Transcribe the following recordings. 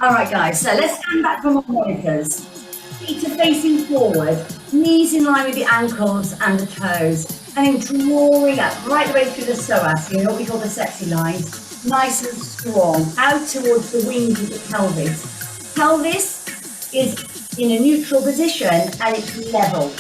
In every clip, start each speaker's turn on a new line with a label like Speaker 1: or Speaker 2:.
Speaker 1: All right, guys, so let's stand back from our monitors. Feet are facing forward, knees in line with the ankles and the toes, and then drawing up right the way through the psoas, you know what we call the sexy lines, nice and strong, out towards the wings of the pelvis. Pelvis is in a neutral position and it's level.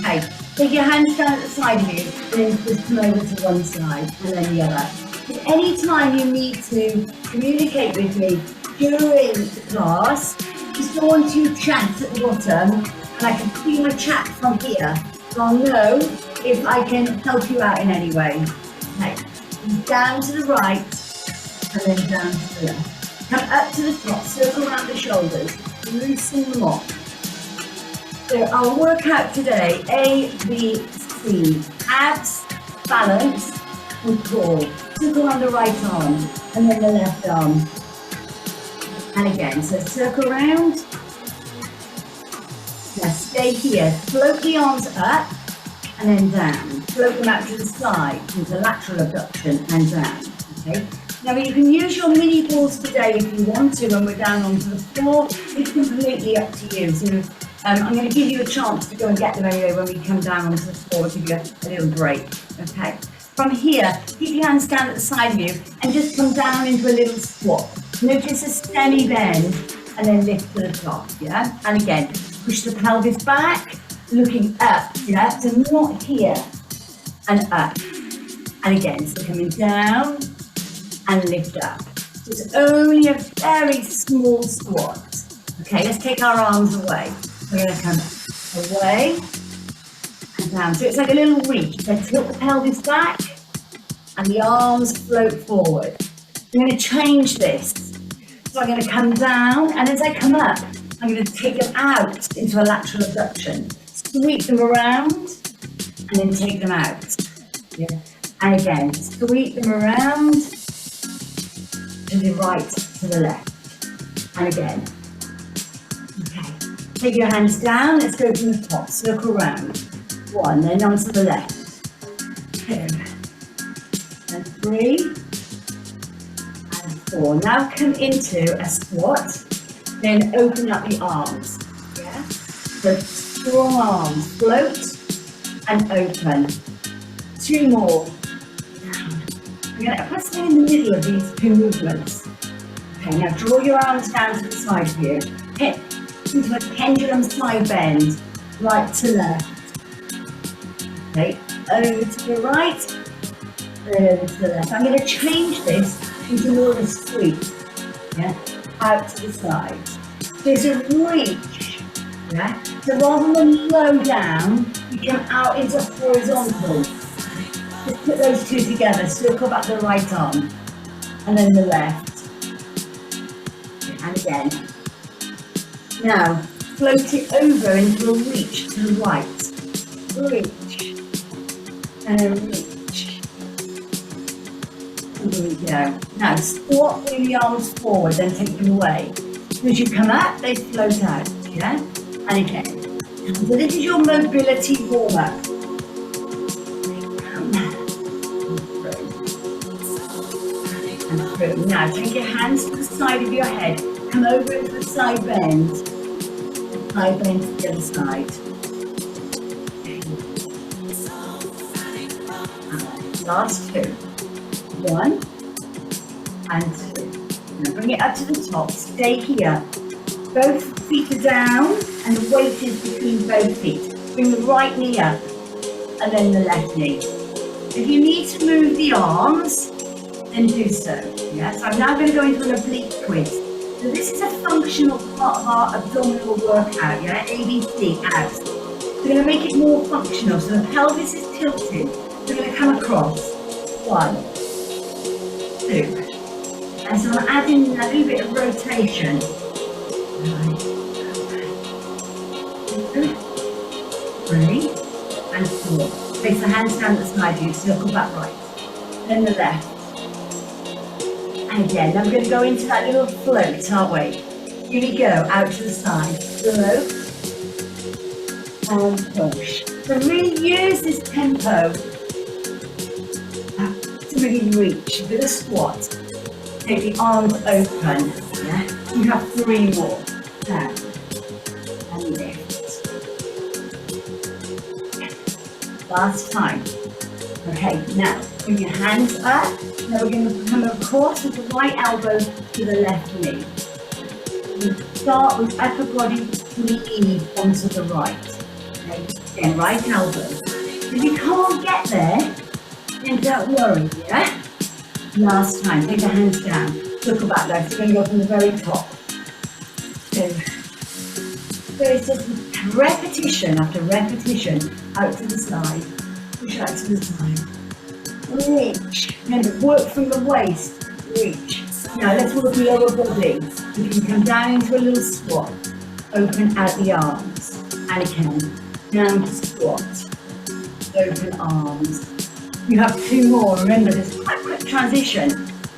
Speaker 1: Okay, take your hands down at the side of you and then just come over to one side and then the other. At any time you need to communicate with me during the class, just go on to your chat at the bottom and I can see my chat from here. So I'll know if I can help you out in any way. Okay, down to the right and then down to the left. Come up to the top, circle around the shoulders, loosen them up. So our workout today, A, B, C, abs, balance, and core. Circle around the right arm and then the left arm. And again, so circle around. Now stay here, float the arms up and then down. Float them out to the side into lateral abduction and down, okay? Now you can use your mini balls today if you want to when we're down onto the floor. It's completely up to you. So I'm going to give you a chance to go and get them anyway when we come down onto the floor. We'll give you a little break, okay? From here, keep your hands down at the side of you and just come down into a little squat. Notice a semi bend and then lift to the top, yeah? And again, push the pelvis back, looking up, yeah? So not here and up. And again, so coming down and lift up. So it's only a very small squat. Okay, let's take our arms away. We're going to come away and down. So it's like a little reach. Then tilt the pelvis back and the arms float forward. I'm going to change this. So I'm going to come down, and as I come up, I'm going to take them out into a lateral abduction. Sweep them around and then take them out. Yeah. And again, sweep them around to the right, to the left. And again. Okay. Take your hands down. Let's go from the top. Circle round. 1, then onto the left. 2, and 3, and 4. Now come into a squat. Then open up the arms. Yeah. So strong arms. Float and open. 2 more. I'm going to put something in the middle of these 2 movements. Okay, now draw your arms down to the side of you. Hip into a pendulum side bend, right to left. Okay, over to the right, and then over to the left. I'm going to change this into more of a sweep. Yeah, out to the side. There's a reach. Yeah, so rather than low down, you come out into horizontal. Just put those 2 together, circle back the right arm, and then the left. And again. Now, float it over into a reach to the right. Reach. And reach. And here we go. Now, squat with the arms forward, then take them away. As you come up, they float out, yeah? And again. So this is your mobility warm-up. Now take your hands to the side of your head, come over into the side bend, and side bend to the other side. And last 2. 1 and 2. Now bring it up to the top, stay here. Both feet are down and the weight is between both feet. Bring the right knee up and then the left knee. If you need to move the arms, then do so. Yeah, so I'm now going to go into an oblique twist. So this is a functional part of our abdominal workout, yeah, ABC, abs. We're going to make it more functional, so the pelvis is tilted. We're going to come across. 1, 2. And so I'm adding a little bit of rotation. 2, 3, and 4. Place the hands down at the side of you, circle back right. Then the left. And again, now we're going to go into that little float, aren't we? Here we go, out to the side. Float. And push. So really use this tempo to really reach with a squat. Take the arms open, yeah? You have 3 more. Down and lift. Last time. Okay, now bring your hands up. Now we're going to come across with the right elbow to the left knee. We start with upper body lead onto the right. Okay, again, right elbow. If you can't get there, then don't worry, yeah? Last time, take the hands down. Circle back there, so we're going to go from the very top. So it's just repetition after repetition, out to the side, push out to the side. Reach. Remember, work from the waist. Reach. Now let's work the lower body. You can come down into a little squat. Open out the arms. And again, down to squat. Open arms. You have 2 more. Remember, this quite quick transition.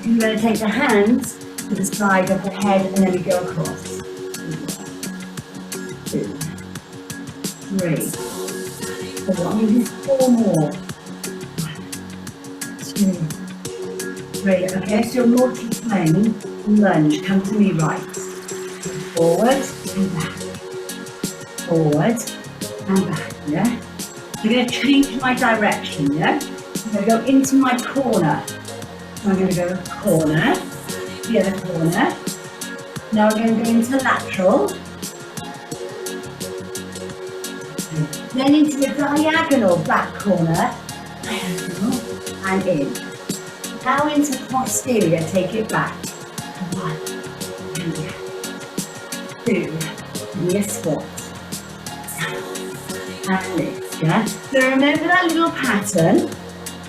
Speaker 1: You're going to take the hands to the side of the head and then we go across. 2, 3, 4. I'm going to do 4 more. 2, 3. Okay, so multi-plane lunge. Come to me right. Forward and back. Forward and back, yeah? I'm going to change my direction, yeah? I'm going to go into my corner. So I'm going to go corner, the other corner. Now we're going to go into lateral. Then into the diagonal back corner. Diagonal. And in. Now into posterior, take it back. 1, 2, knee squat. And lift, yeah? So remember that little pattern.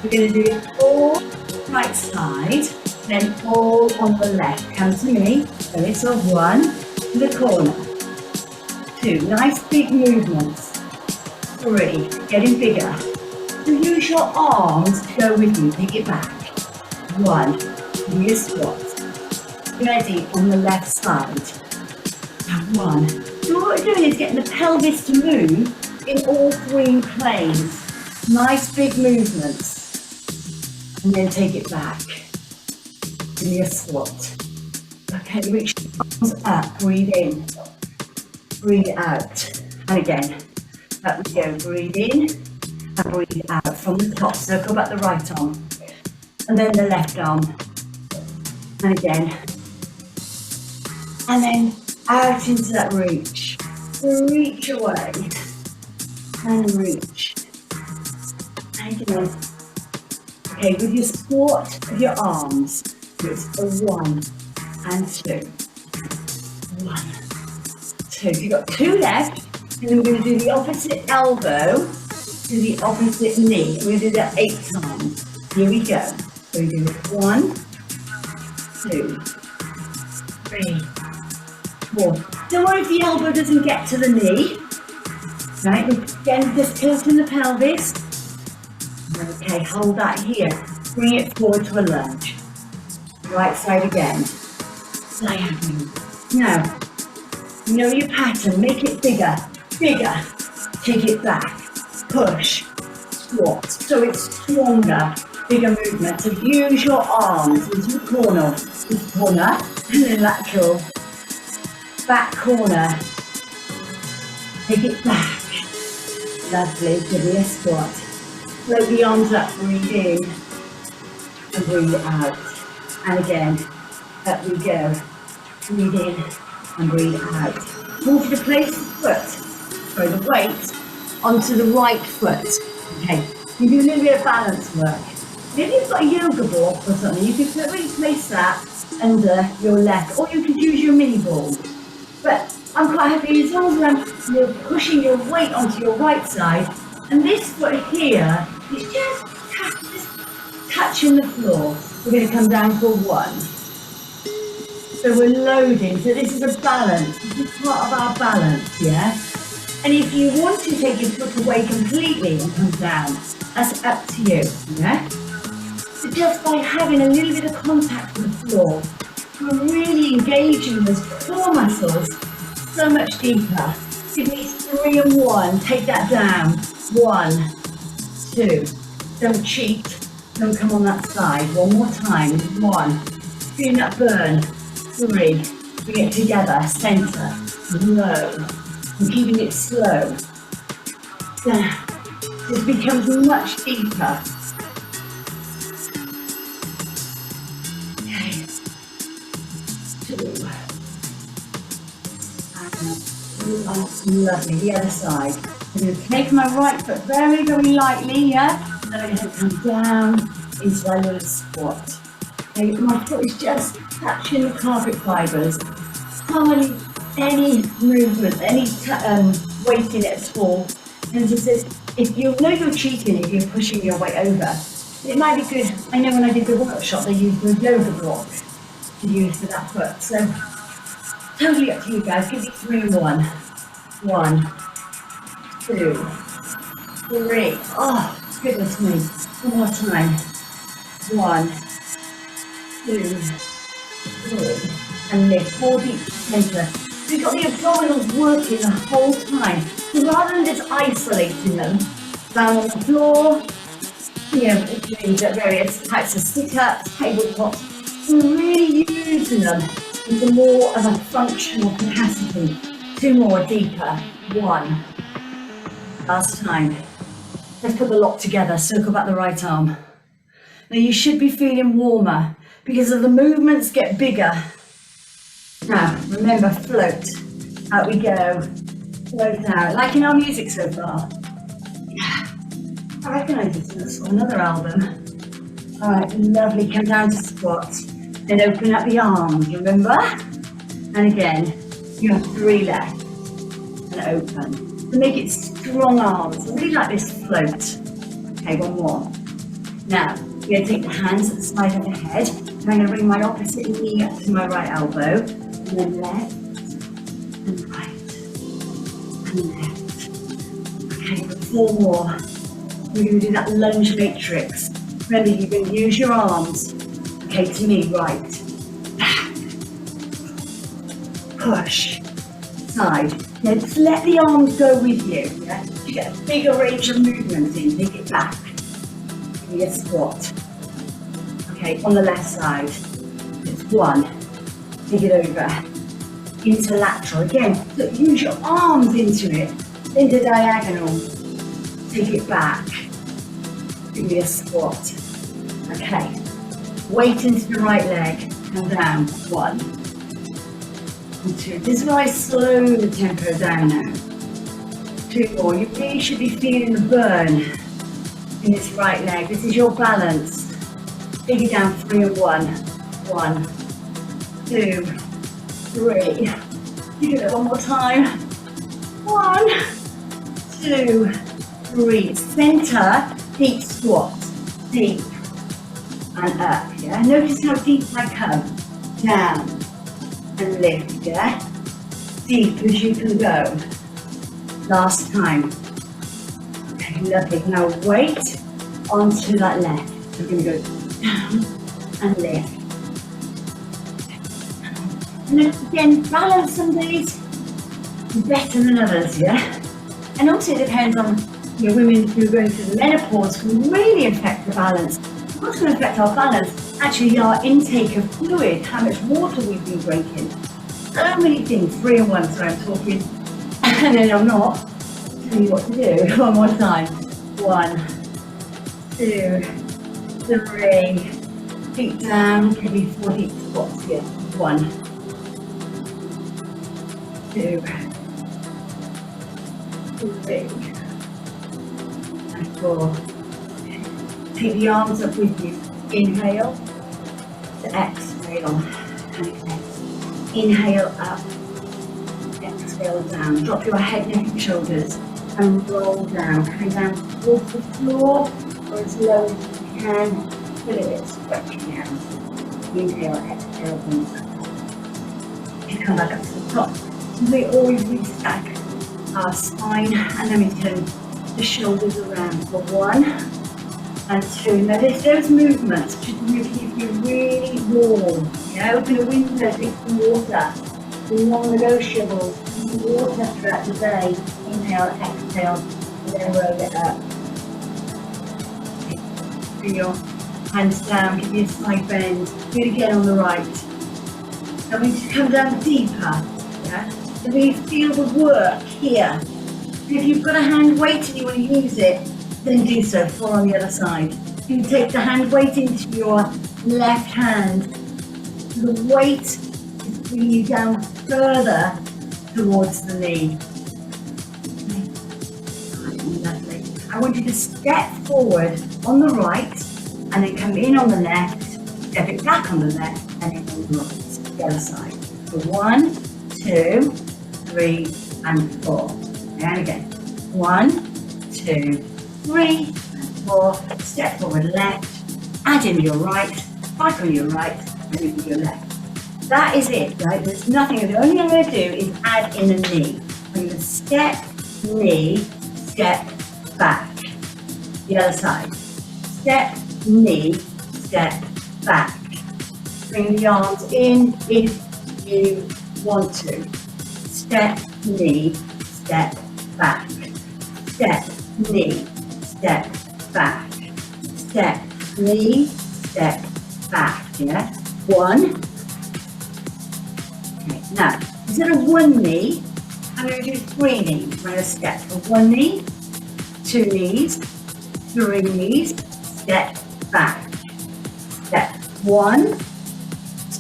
Speaker 1: We're going to do it all right side, then all on the left. Come to me. So 1, to the corner. 2, nice big movements. 3, getting bigger. So use your arms to go with you, take it back. 1, knee squat. Ready on the left side. And 1. So what we're doing is getting the pelvis to move in all 3 planes. Nice big movements. And then take it back. Knee squat. Okay, reach the arms up, breathe in. Breathe out. And again. Up we go, breathe in. And breathe out from the top. Circle back the right arm. And then the left arm. And again. And then out into that reach. Reach away. And reach. And again. Okay, with your squat of your arms. It's a 1 and 2. 1, 2. You've got 2 left. And then we're going to do the opposite elbow to the opposite knee. We're going to do that 8 times. Here we go. So we do it 1, 2, 3, 4. Don't worry if the elbow doesn't get to the knee. Right, again, just tilting the pelvis. Okay, hold that here. Bring it forward to a lunge. Right side again. Diagonal. Now, you know your pattern. Make it bigger. Bigger. Take it back. Push. Squat. So it's stronger. Bigger movement. So use your arms into the corner. This corner. And then lateral. Back corner. Take it back. Lovely. Give me a squat. Float the arms up. Breathe in. And breathe out. And again. Up we go. Breathe in. And breathe out. Want you to place the foot. Throw the weight onto the right foot. Okay, you do a little bit of balance work. If you've got a yoga ball or something, you can really place that under your left, or you could use your mini ball. But I'm quite happy as long as you're pushing your weight onto your right side, and this foot here is just touching the floor. We're going to come down for 1. So we're loading. So this is a balance. This is part of our balance, yeah? And if you want to take your foot away completely and come down, that's up to you, yeah? So just by having a little bit of contact with the floor, we're really engaging those core muscles so much deeper. Give me 3 and 1. Take that down. 1, 2. Don't cheat. Don't come on that side. One more time. 1. Feel that burn. 3. Bring it together, center, low. And keeping it slow. Down. This becomes much deeper. Okay. 2. And lovely. The other side. I'm going to take my right foot very, very lightly, yeah? Then I'm going to come down into that little squat. Okay, my foot is just touching the carpet fibres. Hardly any movement, any weight in it at all. And just says, if you know you're cheating if you're pushing your weight over, it might be good. I know when I did the workshop, they used the yoga block to use for that foot. So, totally up to you guys. Give me 3 and 1. 1, 2, 3. Oh, goodness me. One more time. 1, 2, 3. And lift. 4 deep to center. So you've got the abdominals working the whole time. So rather than just isolating them down on the floor, you know, doing various types of sit-ups, tabletops, we're really using them into more of a functional capacity. 2 more, deeper. 1. Last time. Let's put the lock together, circle back the right arm. Now you should be feeling warmer because as the movements get bigger. Now, remember, float. Out we go. Float out. Liking our music so far? I recognise this from another album. All right, lovely. Come down to squat. Then open up the arms, remember? And again, you have 3 left. And open. To make it strong arms. I really like this float. Okay, 1 more. Now, we're going to take the hands at the side of the head. And I'm going to bring my opposite knee up to my right elbow. And then left. And right. And left. Okay, 4 more. We're going to do that lunge matrix. Remember, you can use your arms. Okay, to me, right. Back. Push. Side. Now, just let the arms go with you. Yeah? You get a bigger range of movement in. Take it back. Give me a squat. Okay, on the left side. It's 1. Take it over. Into lateral. Again, look, use your arms into it. Into diagonal. Take it back. Give me a squat. Okay. Weight into the right leg. Come down. 1. And 2. This is where I slow the tempo down now. 2 more. You really should be feeling the burn in this right leg. This is your balance. Take it down. 3 and 1. 1, 2, 3. You do it one more time. 1, 2, 3. Center, deep squat. Deep and up, yeah? Notice how deep I come. Down and lift, yeah? Deep as you can go. Last time. Okay, lovely. Now weight onto that left. So we're going to go down and lift. And then again, balance some days better than others, yeah? And also it depends on, you know, women who are going through the menopause can really affect the balance. What's going to affect our balance? Actually, our intake of fluid, how much water we've been drinking. So many things. 3 and 1, so I'm talking, and then I'm not telling you what to do. One more time. 1, 2, 3. Feet down. Give me 4 deep squats here. 1, 2, 3, and 4. Take the arms up with you. Inhale to exhale. And exhale. Inhale up. Exhale down. Drop your head, neck and shoulders and roll down. Coming down towards the floor or as low as you can. Feel it stretching out. Inhale, exhale, and you come back up to the top. So we always restack our spine and then we turn the shoulders around for 1 and 2. Now those movements should keep you really warm. Yeah, open a window, drink some water. Non-negotiables, water throughout the day. Inhale, exhale, and then roll it up. Bring your hands down, give you a side bend. Do it again on the right. I want you to come down deeper. Yeah? So we feel the work here. If you've got a hand weight and you want to use it, then do so. For on the other side. You take the hand weight into your left hand. The weight is bringing you down further towards the knee. Lovely. I want you to step forward on the right and then come in on the left, step it back on the left and then on the right, the other side. So 1, 2, 3 and 4. And again. 1, 2, 3 and 4. Step forward left, add in your right, back on your right and into your left. That is it, right? There's nothing. The only thing I'm going to do is add in a knee. I'm going to step, knee, step, back. The other side. Step, knee, step, back. Bring the arms in if you want to. Step, knee, step, back. Step, knee, step, back. Step, knee, step, back. Yeah? 1. Okay, now, instead of 1 knee, I'm going to do 3 knees. I'm going to step for 1 knee, 2 knees, 3 knees, step back. Step 1,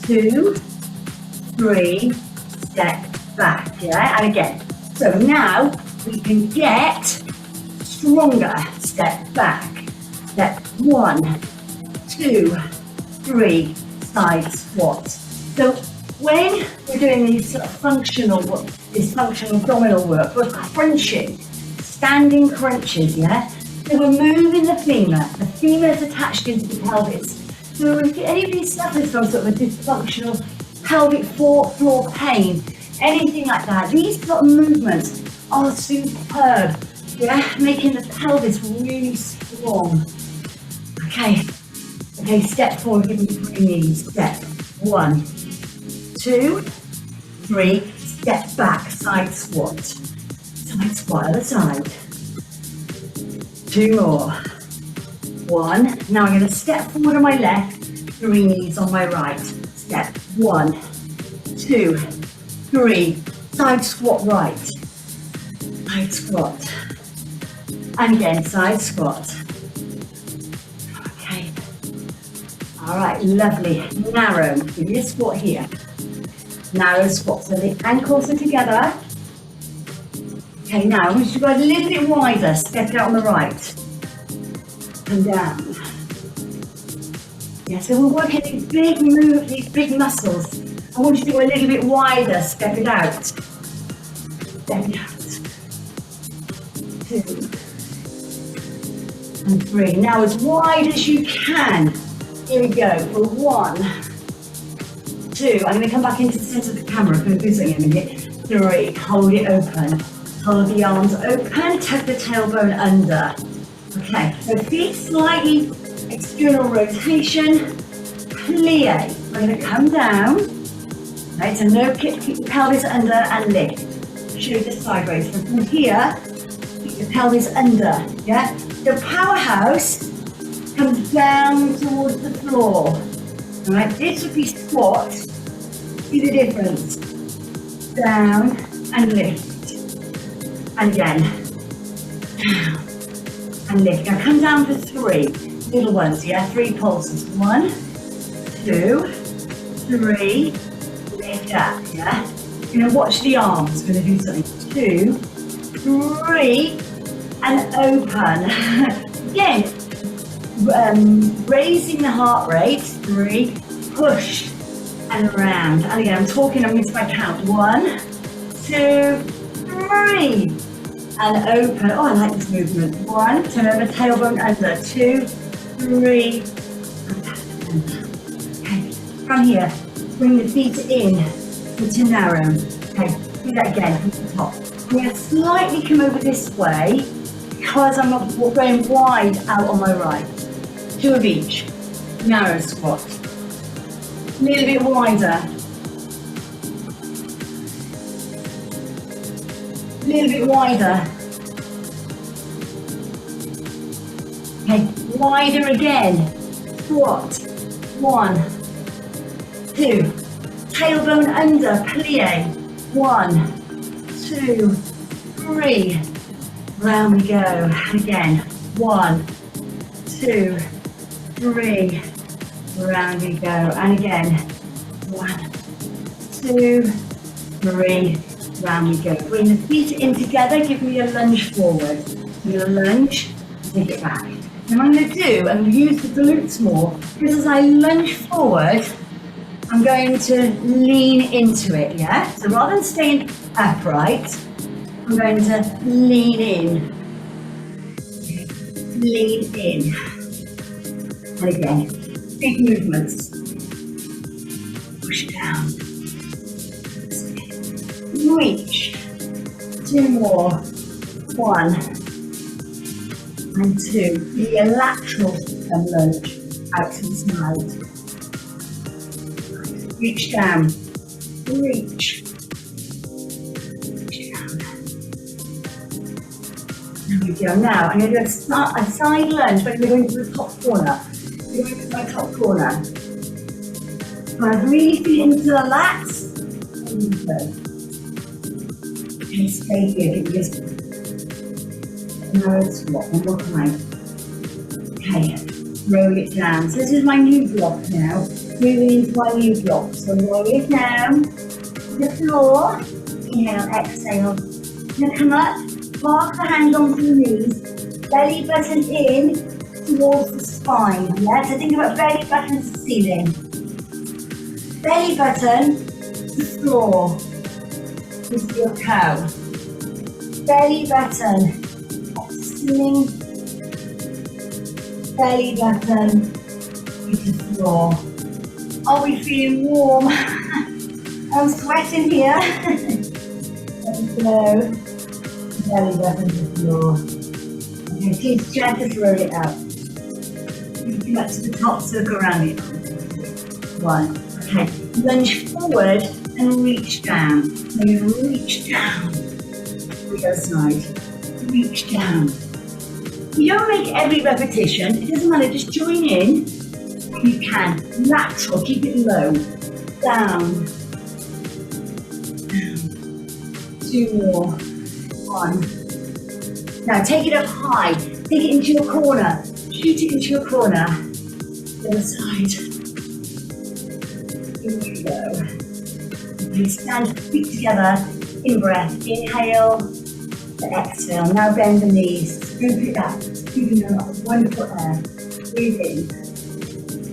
Speaker 1: 2, 3, step back. Yeah, and again. So now we can get stronger. Step back. Step 1, 2, 3, side squats. So when we're doing these sort of functional work, this functional abdominal work, we're crunching, standing crunches, yeah? So we're moving the femur. The femur is attached into the pelvis. So if anybody suffers from sort of a dysfunctional pelvic floor pain, anything like that, these sort of movements are superb, yeah? Making the pelvis really strong. Okay, step forward, give me 3 knees. Step 1, 2, 3, step back, side squat. Side squat, other side. 2 more. 1. Now I'm going to step forward on my left, 3 knees on my right. Step 1, 2, 3, side squat right. Side squat. And again, side squat. Okay. All right, lovely. Narrow. Give me a squat here. Narrow squat. So the ankles are together. Okay, now I want you to go a little bit wider. Step out on the right. And down. Yeah, so we're working these big moves, these big muscles. I want you to go a little bit wider. Step it out. Step it out. 2 and 3. Now as wide as you can. Here we go. For 1, 2. I'm going to come back into the center of the camera. I'm going to do something in a minute. 3. Hold it open. Hold the arms open. Tuck the tailbone under. Okay. So feet slightly external rotation. Plie. I'm going to come down. Right. So no kick. Keep the pelvis under and lift. Show you this sideways. From here. The pelvis under, yeah? The powerhouse comes down towards the floor. All right, this would be squat. See the difference? Down and lift. And again. Down and lift. Now come down for 3 little ones, yeah? 3 pulses. 1, 2, 3. Lift up, yeah? You're going to watch the arms. We're going to do something. 2, 3. And open. Again, raising the heart rate. 3, push and around. And again, I'm going to count. 1, 2, 3. And open. Oh, I like this movement. 1, turn over, tailbone under. 2, 3. Okay, from here, bring the feet in into narrow. Okay, do that again from the top. I'm going to slightly come over this way because I'm going wide out on my right. 2 of each. Narrow squat. A little bit wider. A little bit wider. Okay, wider again. Squat. 1, 2, tailbone under, plie. 1, 2, 3. Round we go. And again. 1, 2, 3. Round we go. And again. 1, 2, 3. Round we go. Bring the feet in together. Give me a lunge forward. I'm going to lunge. Take it back. And I'm going to use the glutes more, because as I lunge forward, I'm going to lean into it, yeah? So rather than staying upright, I'm going to lean in. Lean in. And again, big movements. Push down. Reach. 2 more. 1 and 2. Be a lateral lunge out to the side. Reach down. Reach. Reach down. There we go. Now I'm going to do a side lunge, but I'm going to the top corner. I'm going to my top corner. I really feel into the lats. And stay here. Give this. No squat. One more time. Okay. Roll it down. So this is my new block now. Moving into my new block. So roll it down to the floor. Inhale, exhale. Now come up. Mark the hands onto the knees. Belly button in towards the spine. Yeah? So think about belly button to the ceiling. Belly button to floor. With your toe. Belly button. Ceiling. Belly button to the floor. Are we feeling warm? I'm sweating here. Let me go. Belly button to the floor. Okay, please just roll it out. You come up to the top, circle around it. 1. Okay, lunge forward and reach down. So you reach down. The other side. Reach down. You don't make every repetition. It doesn't matter. Just join in when you can. Lateral. Keep it low. Down. Down. 2 more. 1. Now take it up high. Take it into your corner. Shoot it into your corner. The other side. In you go. Okay, stand feet together. In breath. Inhale. Exhale. Now bend the knees. Scoop it up. Scooping them up. Wonderful air. Breathe in.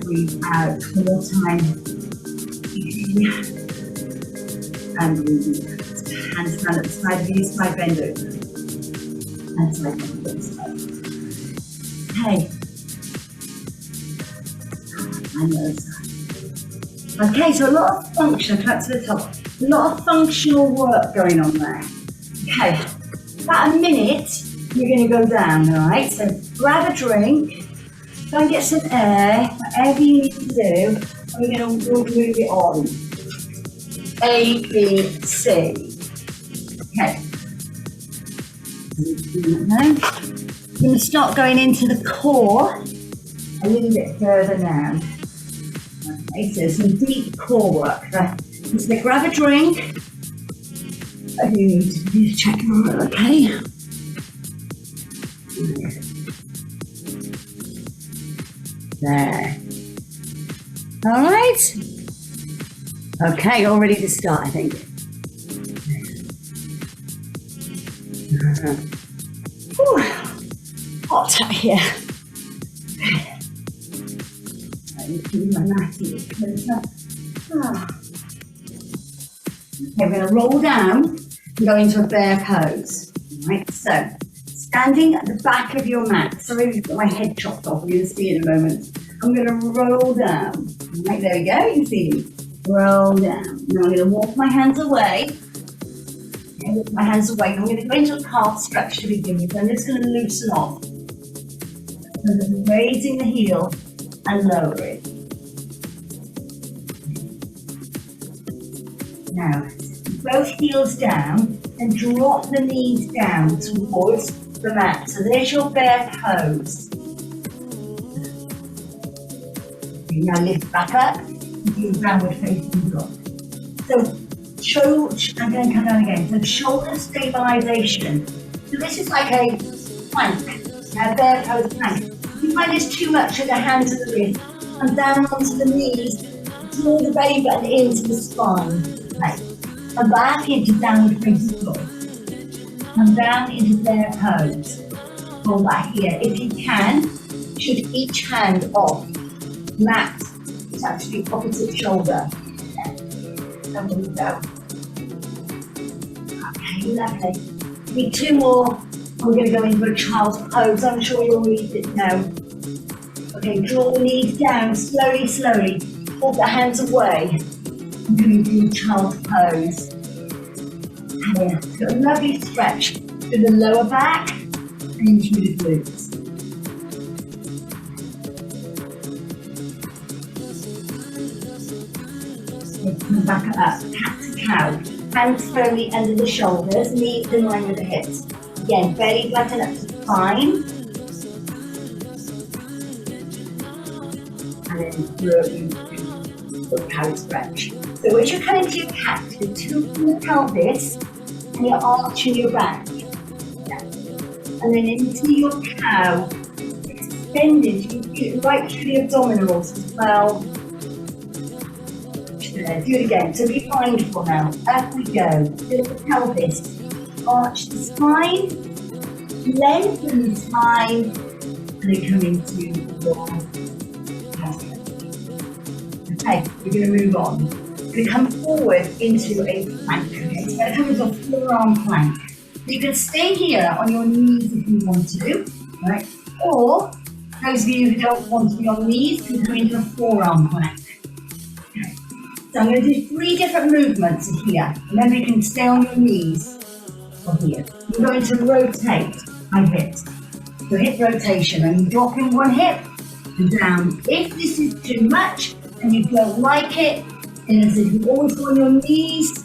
Speaker 1: Breathe out. One more time. Breathe in. And breathe out. Hands down at the side of you. Side bend over. And side bend over. Okay. And the other side. Okay, so a lot of function. Come up to the top. A lot of functional work going on there. Okay. About a minute, you're going to go down, all right? So grab a drink, go and get some air, whatever you need to do, and we're going to move it on. A, B, C. Okay. Now, we're going to start going into the core a little bit further now. Okay, so some deep core work. So grab a drink. I do need to check them out, okay? There. All right. Okay, all ready to start, I think. Hot out here. Okay. I need to do my nasty closer. Okay, we're going to roll down and go into a bear pose. Right, so standing at the back of your mat. Sorry, I've got my head chopped off. You're going to see in a moment. I'm going to roll down. Right, there we go. You can see me. Roll down. Now I'm going to walk my hands away. Okay, walk my hands away. I'm going to go into a calf stretch to begin with. I'm just going to loosen off. I'm just raising the heel and lower it. Now, both heels down and drop the knees down towards the mat. So there's your bear pose. Okay, now lift back up and do downward facing dog. So I'm going to come down again. So shoulder stabilization. So this is like a plank, a bear pose plank. If you find this too much with the hands at the wrist, come down onto the knees, draw the belly button into the spine. Okay. Come back into downward facing dog. Come down into bear pose. Hold that here. If you can, shoot each hand off. Mat, it's actually opposite shoulder. And we go. Okay, lovely. Need two more. We're going to go into a child's pose. I'm sure you'll read it now. Okay, draw the knees down slowly, slowly. Hold the hands away. I'm going to do a child's pose. Here, so a lovely stretch to the lower back and into the glutes. Come back up, cat to cow. Hands firmly under the shoulders, knees in line with the hips. Again, belly button up to spine. And then through into the cow stretch. So as you're coming to your cat, you're tilting the pelvis and you're arching your back. Yeah. And then into your cow, extended, you get right through the abdominals as well. Do it again, so be mindful now. Up we go. Tilt the pelvis, arch the spine, lengthen the spine, and then come into your pelvis. Okay, we're going to move on. We're going to come forward into a plank. Okay, so that comes a forearm plank. You can stay here on your knees if you want to, right? Or those of you who don't want to be on knees can come into a forearm plank. So I'm going to do 3 different movements here. Remember, you can stay on your knees or here. You're going to rotate my hips. So hip rotation, and you drop in one hip and down. If this is too much and you don't like it, then as if you always go on your knees,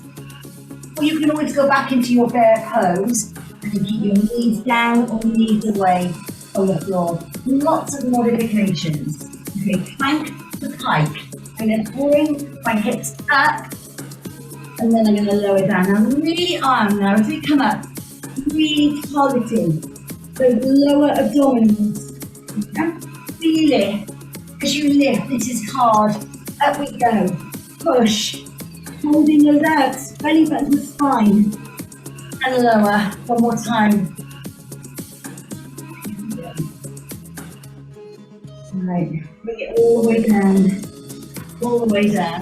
Speaker 1: or you can always go back into your bear pose and keep your knees down or knees away on the floor. Lots of modifications. Okay, plank to pike. I'm going to bring my hips up, and then I'm going to lower down. Now, really arm now, as we come up, really targeting those lower abdominals. Okay? Feel it. As you lift, this is hard. Up we go. Push. Holding those abs, belly button to spine. And lower. One more time. Right. Bring it all the way down. All the way down.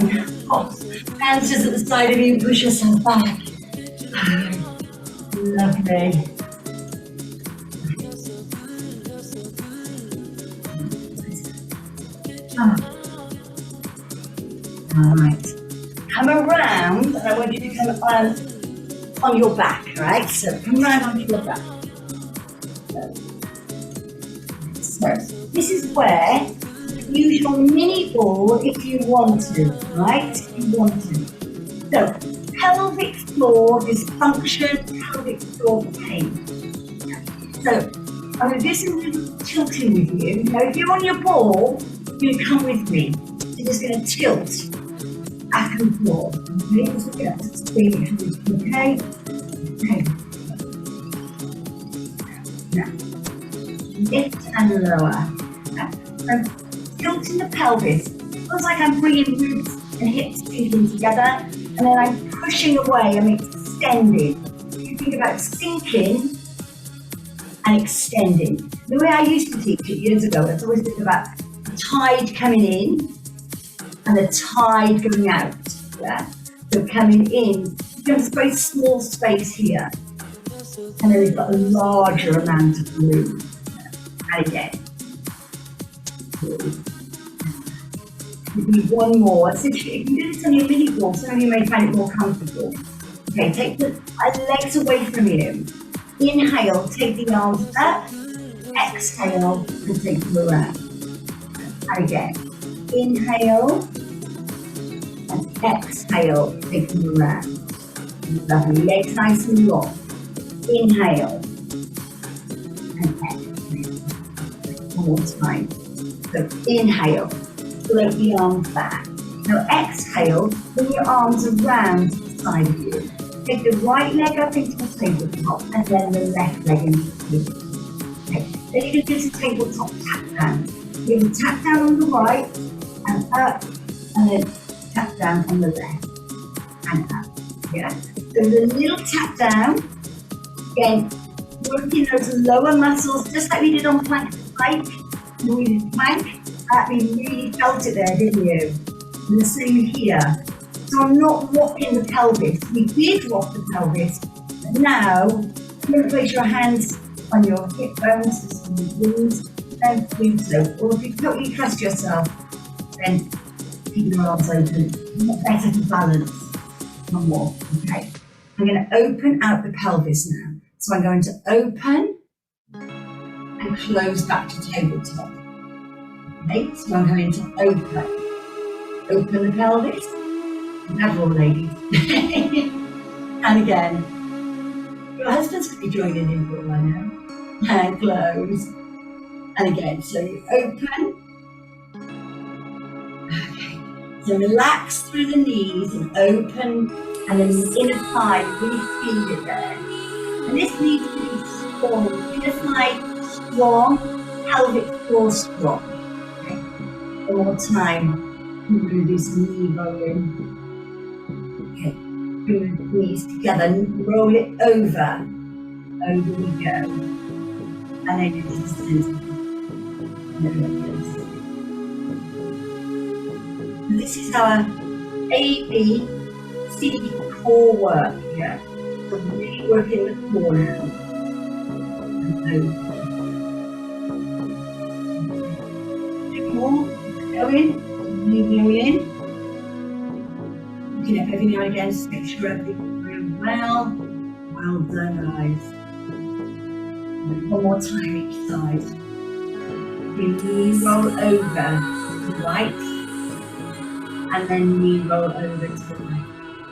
Speaker 1: Oh, hands just at the side of you, push yourself back. Lovely. Oh. All right. Come around, and I want you to come on your back, right? So come around onto your back. So this is where use your mini ball if you want to, right? If you want to. So, pelvic floor dysfunction, pelvic floor pain. So, I'm going to do some little tilting with you. Now, if you're on your ball, you come with me. You're just going to tilt back and forth. Okay, just look at that. Okay? Okay. Now, lift and lower. And tilting the pelvis. Looks like I'm bringing ribs and hips pinking together, and then I'm pushing away, I'm extending. You think about sinking and extending. The way I used to teach it years ago, it's always been about the tide coming in and the tide going out. Yeah? So coming in, becomes a very small space here, and then we've got a larger amount of room. And again. You need one more. So if you do this on your mini ball, some of you may find it more comfortable. Okay, take the legs away from you. Inhale, take the arms up. Exhale, and take them around. And again. Inhale, and exhale, take them around. Lovely. Legs nice and long. Inhale, and exhale. One more time. So inhale. Float the arms back. Now exhale, bring your arms around the side of you. Take the right leg up into the tabletop and then the left leg into the tabletop. Okay. Then you can do some tabletop tap down. You can tap down on the right and up, and then tap down on the left and up. Yeah. So the little tap down, again, working those lower muscles, just like we did on plank pike. When we did plank, we really felt it there, didn't you? And the same here. So I'm not rocking the pelvis. We did rock the pelvis, but now you're going to place your hands on your hip bones and your knees. Don't do so. Or if you totally trust yourself, then keep your arms open. It's better to balance. One more, okay? I'm going to open out the pelvis now. So I'm going to open and close back to tabletop. Okay, so I'm going to open the pelvis. Never all, ladies. And again, your husband's going to be joining in for a while now. And close. And again, so you open. Okay, so relax through the knees and open, and then the inner thigh, really feel it there. And this needs to be strong. Inner thigh strong, pelvic floor strong. Okay, one more time. We're going to do some knee rolling. Okay, bring the knees together, roll it over. Over we go. And then you just center. This is our ABC core work here. So really working the core now. And over. Two more. Go in. Moving in. Looking up every now and again to make sure everything's going well. Well done, guys. One more time each side. Knee roll over to the right, and then knee roll over to the right.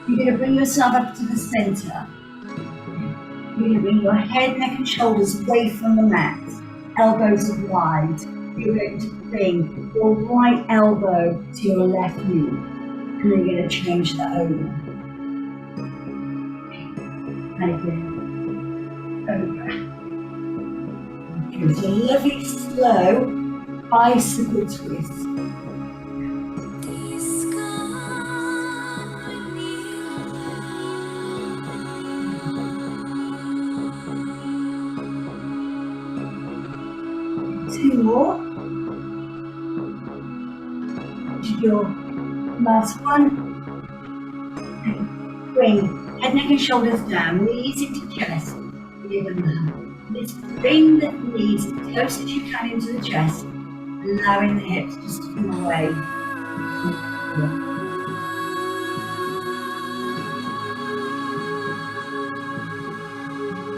Speaker 1: You're going to bring yourself up to the center. You're going to bring your head, neck and shoulders away from the mat. Elbows are wide. You're going to bring your right elbow to your left knee. And then you're going to change that over. And again, over. It's a lovely, slow bicycle twist. Two more. Your last one. And bring head, neck and shoulders down, knees into chest. Give them that. Let's bring the knees as close as you can into the chest, allowing the hips just to come away.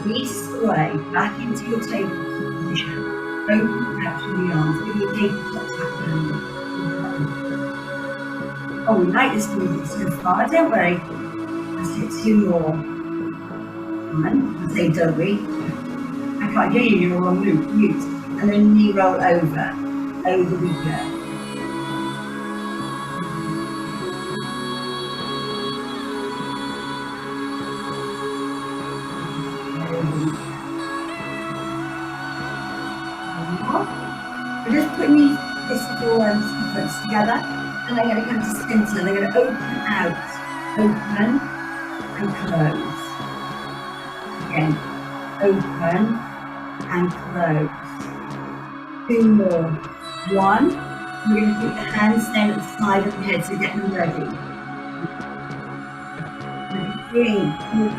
Speaker 1: Release away, back into your table position. Open out through the arms, give your tabletop tap down. Oh, we like this movement so far, don't we? Let's do two more. One, I say don't we? I can't hear you, you're on mute. And then knee roll over. Over we go. Over we go. One more. We're just putting these little sequence together. And they're going to come to center. They're going to open out. Open and close. Again. Open and close. Two more. One. We're going to keep the hands down at the side of the head so get them ready. Bring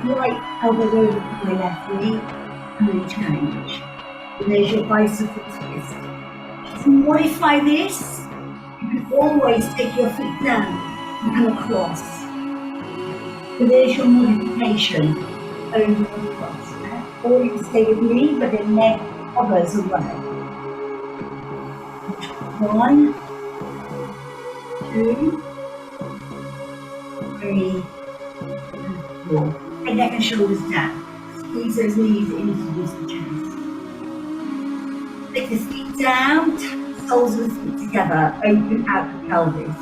Speaker 1: your right elbow over to your left knee and then change. And there's your bicycle twist. To modify this, you can always take your feet down and come across. So there's your modification over and across. Or you can stay with me, but the neck hovers away. 1, 2, 3, and 4. Head, neck and shoulders down. Squeeze those knees into the chest. Take the feet down, soles of the feet together, open out the pelvis.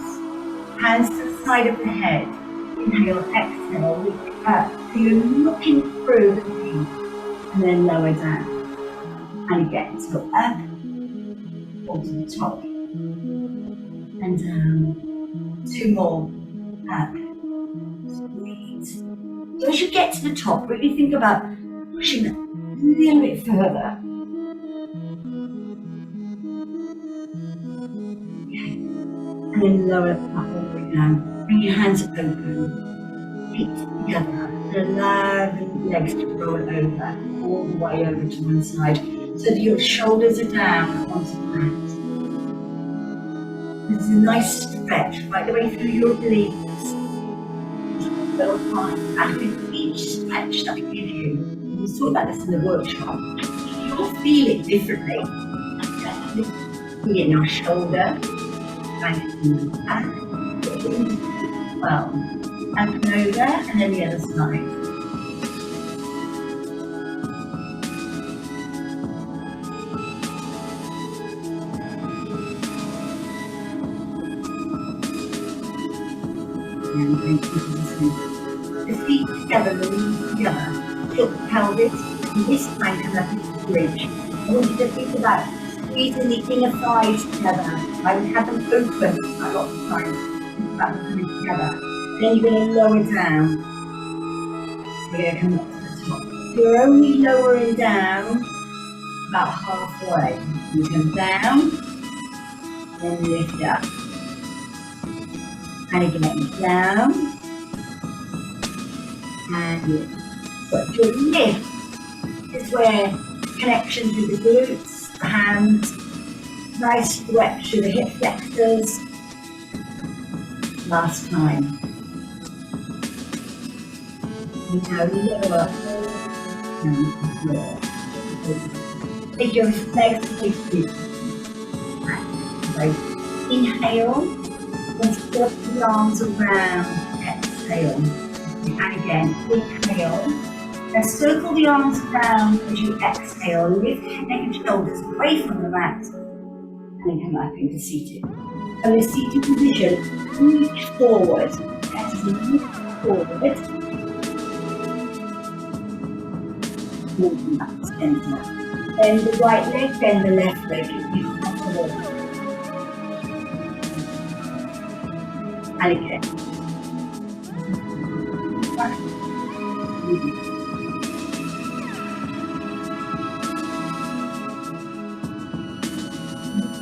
Speaker 1: Hands to the side of the head. Inhale, exhale, lift up. So you're looking through the feet and then lower down. And again, so up, or to the top, and down. 2 more, up, squeeze. So as you get to the top, really think about pushing it a little bit further. Okay. And then lower up all the way down. Bring your hands open, feet together, and allow the legs to roll over, all the way over to one side, so that your shoulders are down onto the mat. There's a nice stretch right the way through your obliques. Little part, and with each stretch that I give you, we saw about this in the workshop, you'll feel it differently. In your shoulder, and in the back, well, and over, and then the other side. The feet together, the knees together, tilt the pelvis, and this time come up into the bridge. I want you to think about squeezing the inner thighs together. I would have them open a lot of times. Think about them coming together. Then you're going to lower down. You're going to come up to the top. So you're only lowering down about halfway. You come down, then lift up. And again, down, and lift. But your lift is where connections with the glutes, the hands, nice stretch through the hip flexors. Last time. Now lower and lower. Take your legs to your feet. Inhale. And circle the arms around, exhale. And again, inhale. Then circle the arms around as you exhale. Lift the neck and shoulders away from the mat. And then come up into seated. And the seated position, reach forward. As you reach forward. Moving back to center. Bend the right leg, bend the left leg. You come forward. And again.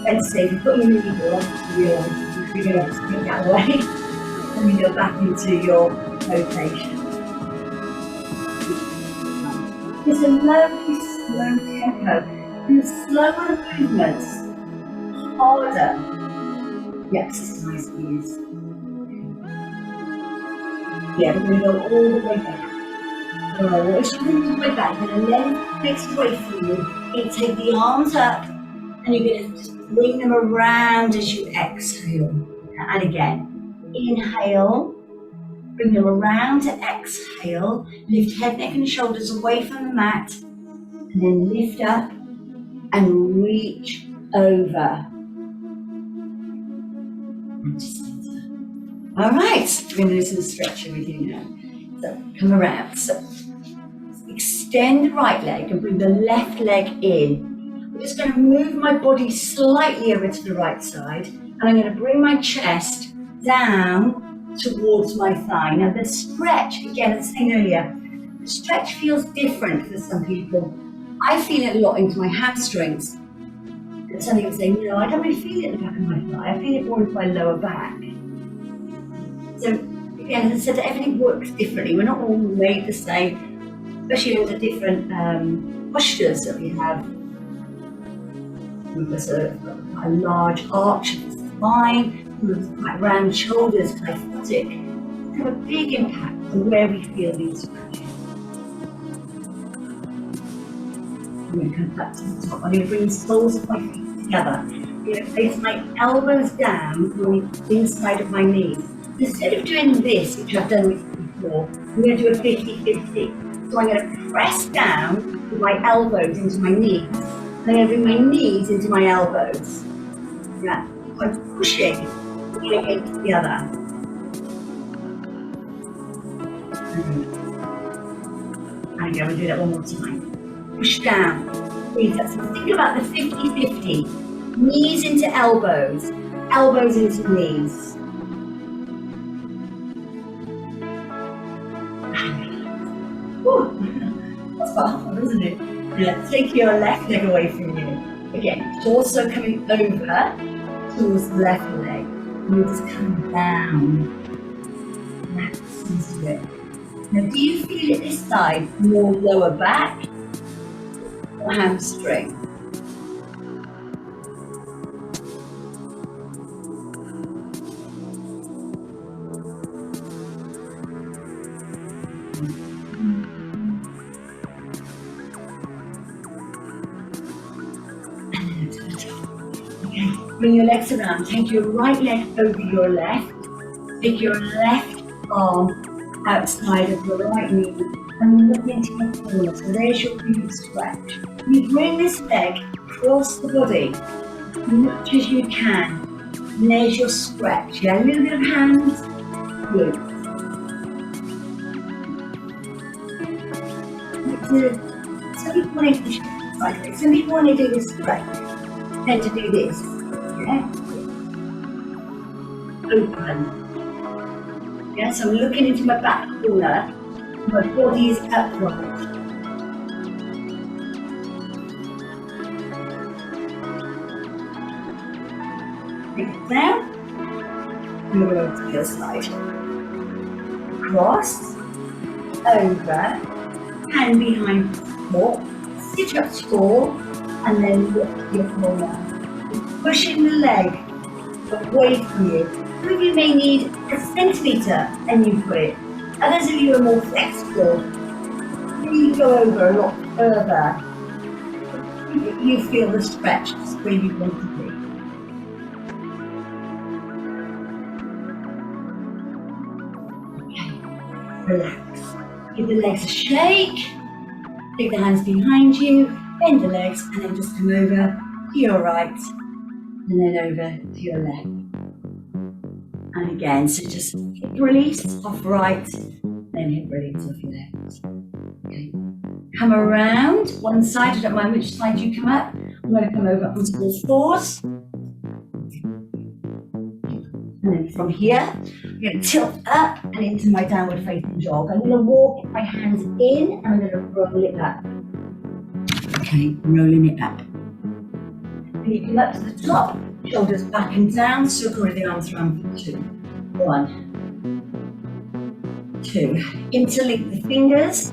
Speaker 1: And say, put your knee on you're going to spin that way. And then go back into your rotation. It's a lovely slow tempo. And the slower movements, harder the exercise is. Yeah, we're going to go all the way back. As you move all the way back, you're going to lengthen the legs away from you. You're going to take the arms up, and you're going to just bring them around as you exhale. And again, inhale, bring them around to exhale. Lift head, neck, and shoulders away from the mat, and then lift up and reach over. And just all right, we're going to do some stretching with you now. So come around. So extend the right leg and bring the left leg in. I'm just going to move my body slightly over to the right side, and I'm going to bring my chest down towards my thigh. Now the stretch, again, as I was saying earlier, the stretch feels different for some people. I feel it a lot into my hamstrings. And some people say, no, I don't really feel it in the back of my thigh. I feel it more into my lower back. So again, as I said, everything works differently. We're not all made the same, especially with the different postures that we have. We've got a large arch of the spine, with quite round shoulders, kyphotic. They have a big impact on where we feel these stretches. I'm going to come back to the top. I'm going to bring the soles of my feet together. I'm going to place my elbows down on the inside of my knees. Instead of doing this, which I've done with you before, I'm going to do a 50-50. So I'm going to press down with my elbows into my knees. I'm going to bring my knees into my elbows. Yeah. So I'm pushing one against the other. And again, we'll do that one more time. Push down. Breathe up. So think about the 50-50. Knees into elbows. Elbows into knees. Whew. That's quite hard, isn't it? Yeah. Take your left leg away from you. Again, torso coming over towards the left leg. You're just coming down. Relax into it. Now, do you feel it this side more lower back or hamstring? And then to the top. Okay, bring your legs around. Take your right leg over your left. Take your left arm outside of your right knee and look into your corner. So there's your big stretch. You bring this leg across the body as much as you can. And there's your stretch. Yeah, a little bit of hands. Good. Some people want to do this. Some people want to do this stretch. Tend to do this. Yeah. Open. Yeah, so I'm looking into my back corner. My body is upright. Bring it down. And we'll go to the other side. Cross. Over. Hand behind the support. Sit up tall. And then lift your corner. Pushing the leg away from you. Some of you may need a centimetre and you put it. Others of you are more flexible. You go over a lot further. You feel the stretch just where you want to be. Okay, relax. Give the legs a shake. Take the hands behind you. Bend the legs and then just come over to your right and then over to your left. And again, so just hip release off right, then hip release off your left. Okay. Come around one side, I don't mind which side you come up. I'm going to come over onto all fours. And then from here, I'm going to tilt up and into my downward facing dog. I'm going to walk my hands in and I'm going to roll it up. Okay, rolling it up. And you come up to the top. Shoulders back and down, circle with the arms around for 2. 1, 2. Interlink the fingers,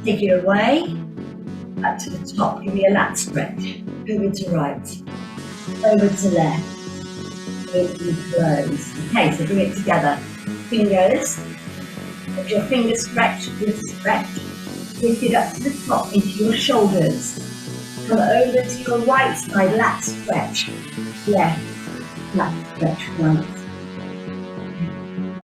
Speaker 1: take it away, up to the top, give me a lat stretch, over to right, over to left, in and close. Okay, so bring it together. Fingers, let your fingers stretch, good stretch, lift it up to the top into your shoulders. Come over to your right side, lat stretch. Left, lat stretch, right.